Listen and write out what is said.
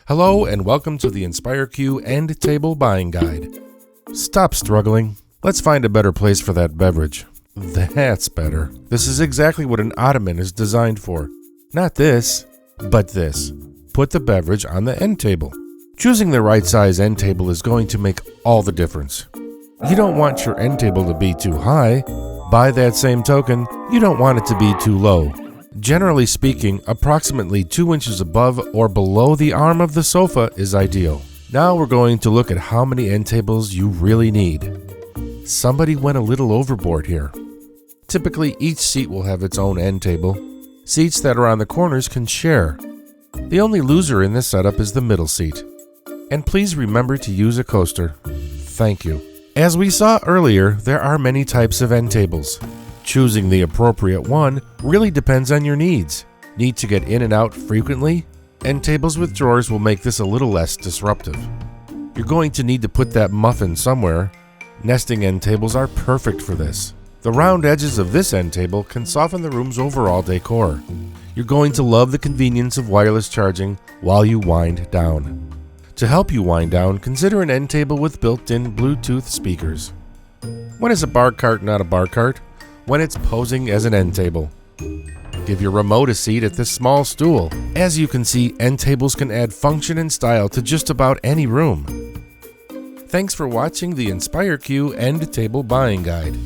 Hello and welcome to the iNSPIRE End Table Buying Guide. Stop struggling. Let's find a better place for that beverage. That's better. This is exactly what an ottoman is designed for. Not this, but this. Put the beverage on the end table. Choosing the right size end table is going to make all the difference. You don't want your end table to be too high. By that same token, you don't want it to be too low. Generally speaking, approximately 2 inches above or below the arm of the sofa is ideal. Now we're going to look at how many end tables you really need. Somebody went a little overboard here. Typically, each seat will have its own end table. Seats that are on the corners can share. The only loser in this setup is the middle seat. And please remember to use a coaster. Thank you. As we saw earlier, there are many types of end tables. Choosing the appropriate one really depends on your needs. Need to get in and out frequently? End tables with drawers will make this a little less disruptive. You're going to need to put that muffin somewhere. Nesting end tables are perfect for this. The round edges of this end table can soften the room's overall decor. You're going to love the convenience of wireless charging while you wind down. To help you wind down, consider an end table with built-in Bluetooth speakers. When is a bar cart not a bar cart? When it's posing as an end table. Give your remote a seat at this small stool. As you can see, end tables can add function and style to just about any room. Thanks for watching the iNSPIRE End Table Buying Guide.